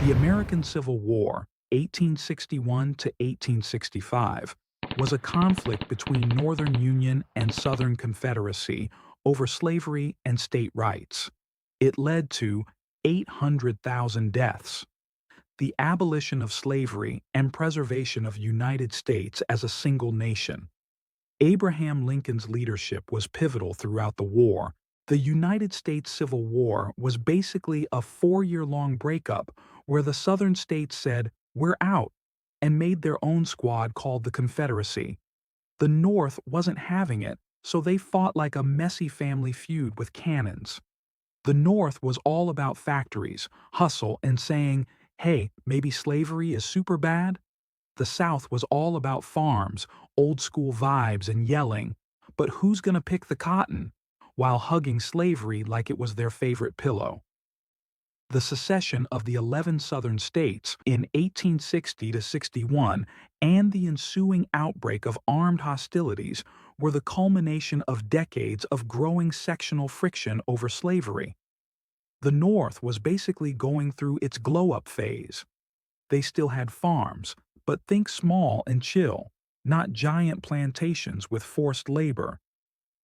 The American Civil War, 1861 to 1865, was a conflict between Northern Union and Southern Confederacy over slavery and state rights. It led to 800,000 deaths. The abolition of slavery and preservation of United States as a single nation. Abraham Lincoln's leadership was pivotal throughout the war. The United States Civil War was basically a 4-year-long breakup where the Southern states said, "We're out," and made their own squad called the Confederacy. The North wasn't having it, so they fought like a messy family feud with cannons. The North was all about factories, hustle, and saying, "Hey, maybe slavery is super bad?" The South was all about farms, old-school vibes, and yelling, "But who's gonna pick the cotton?" while hugging slavery like it was their favorite pillow. The secession of the 11 Southern states in 1860 to 61 and the ensuing outbreak of armed hostilities were the culmination of decades of growing sectional friction over slavery. The North was basically going through its glow-up phase. They still had farms, but think small and chill, not giant plantations with forced labor.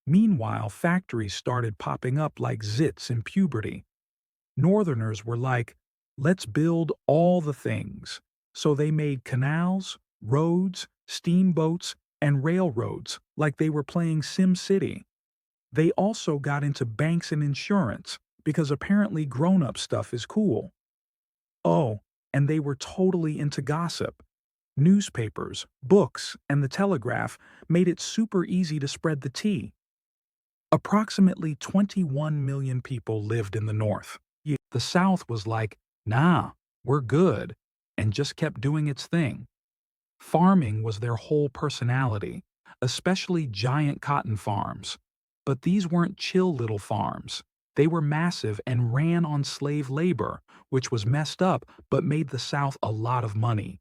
Meanwhile, factories started popping up like zits in puberty. Northerners were like, "Let's build all the things." So they made canals, roads, steamboats, and railroads like they were playing Sim City. They also got into banks and insurance because apparently grown-up stuff is cool. Oh, and they were totally into gossip. Newspapers, books, and the telegraph made it super easy to spread the tea. Approximately 21 million people lived in the North. The South was like, "Nah, we're good," and just kept doing its thing. Farming was their whole personality, especially giant cotton farms. But these weren't chill little farms. They were massive and ran on slave labor, which was messed up but made the South a lot of money.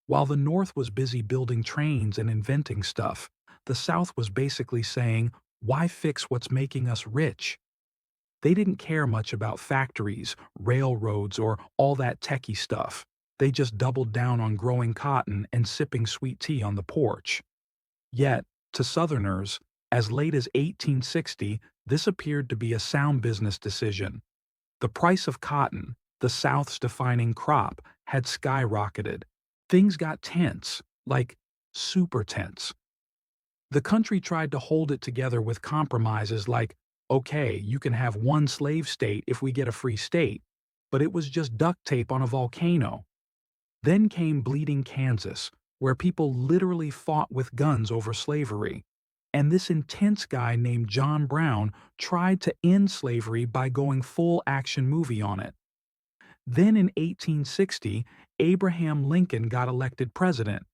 While the North was busy building trains and inventing stuff, the South was basically saying, "Why fix what's making us rich?" They didn't care much about factories, railroads, or all that techie stuff. They just doubled down on growing cotton and sipping sweet tea on the porch. Yet, to Southerners, as late as 1860, this appeared to be a sound business decision. The price of cotton, the South's defining crop, had skyrocketed. Things got tense, like super tense. The country tried to hold it together with compromises like, "Okay, you can have one slave state if we get a free state," but it was just duct tape on a volcano. Then came Bleeding Kansas, where people literally fought with guns over slavery. And this intense guy named John Brown tried to end slavery by going full action movie on it. Then in 1860, Abraham Lincoln got elected president.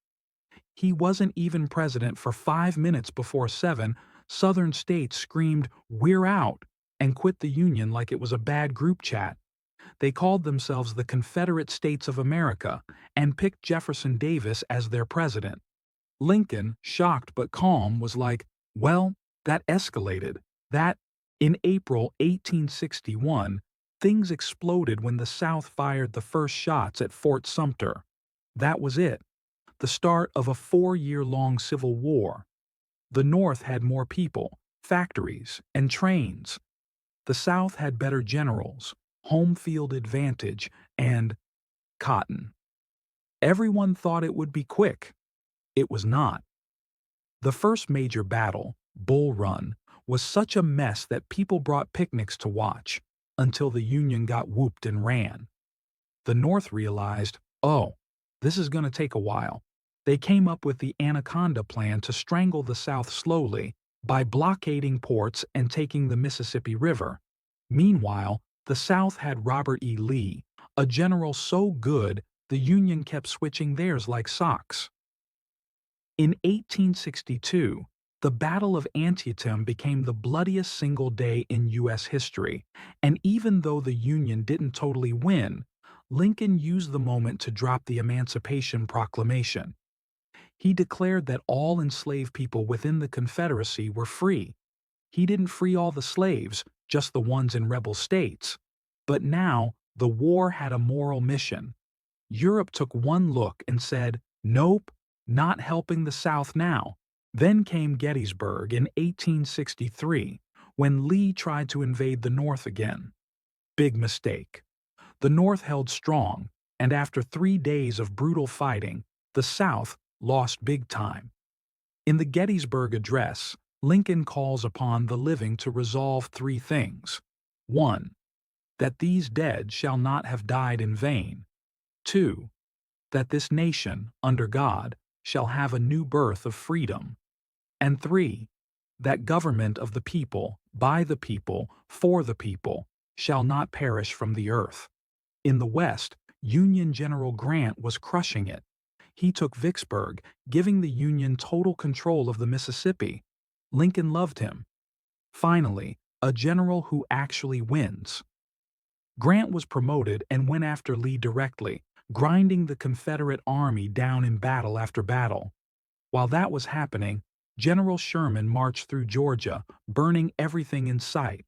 He wasn't even president for 5 minutes before 7, Southern states screamed, "We're out," and quit the Union like it was a bad group chat. They called themselves the Confederate States of America and picked Jefferson Davis as their president. Lincoln, shocked but calm, was like, "Well, that escalated. That." In April 1861, things exploded when the South fired the first shots at Fort Sumter. That was it. The start of a 4-year-long civil war. The North had more people, factories, and trains. The South had better generals, home field advantage, and cotton. Everyone thought it would be quick. It was not. The first major battle, Bull Run, was such a mess that people brought picnics to watch, until the Union got whooped and ran. The North realized, "Oh, this is going to take a while." They came up with the Anaconda Plan to strangle the South slowly by blockading ports and taking the Mississippi River. Meanwhile, the South had Robert E. Lee, a general so good the Union kept switching theirs like socks. In 1862, the Battle of Antietam became the bloodiest single day in U.S. history, and even though the Union didn't totally win, Lincoln used the moment to drop the Emancipation Proclamation. He declared that all enslaved people within the Confederacy were free. He didn't free all the slaves, just the ones in rebel states. But now, The war had a moral mission. Europe took one look and said, "Nope, not helping the South now." Then came Gettysburg in 1863, when Lee tried to invade the North again. Big mistake. The North held strong, and after 3 days of brutal fighting, the South lost big time. In the Gettysburg Address, Lincoln calls upon the living to resolve three things. 1. That these dead shall not have died in vain. 2. That this nation, under God, shall have a new birth of freedom. And 3. That government of the people, by the people, for the people, shall not perish from the earth. In the West, Union General Grant was crushing it. He took Vicksburg, giving the Union total control of the Mississippi. Lincoln loved him. Finally, a general who actually wins. Grant was promoted and went after Lee directly, grinding the Confederate Army down in battle after battle. While that was happening, General Sherman marched through Georgia, burning everything in sight.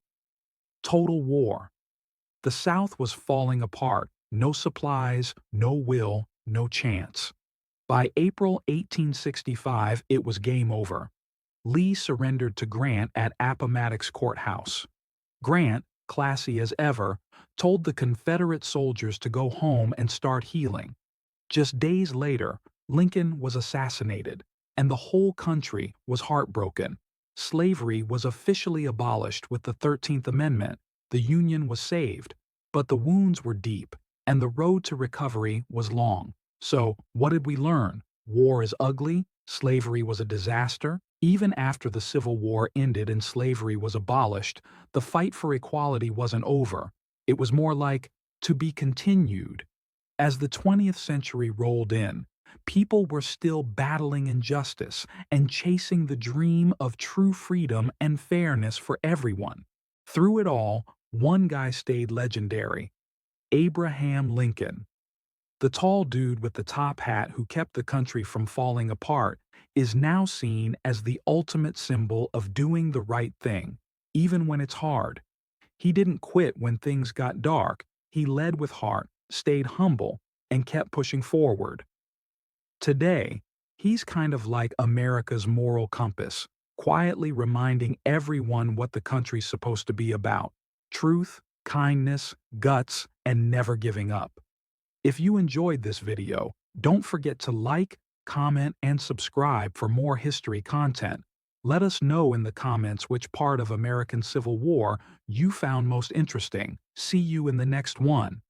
Total war. The South was falling apart, no supplies, no will, no chance. By April 1865, it was game over. Lee surrendered to Grant at Appomattox Courthouse. Grant, classy as ever, told the Confederate soldiers to go home and start healing. Just days later, Lincoln was assassinated, and the whole country was heartbroken. Slavery was officially abolished with the 13th Amendment. The Union was saved, but the wounds were deep, and the road to recovery was long. So, what did we learn? War is ugly, slavery was a disaster. Even after the Civil War ended and slavery was abolished, the fight for equality wasn't over. It was more like, to be continued. As the 20th century rolled in, people were still battling injustice and chasing the dream of true freedom and fairness for everyone. Through it all, one guy stayed legendary: Abraham Lincoln. The tall dude with the top hat who kept the country from falling apart is now seen as the ultimate symbol of doing the right thing, even when it's hard. He didn't quit when things got dark. He led with heart, stayed humble, and kept pushing forward. Today, he's kind of like America's moral compass, quietly reminding everyone what the country's supposed to be about: truth, kindness, guts, and never giving up. If you enjoyed this video, don't forget to like, comment, and subscribe for more history content. Let us know in the comments which part of American Civil War you found most interesting. See you in the next one.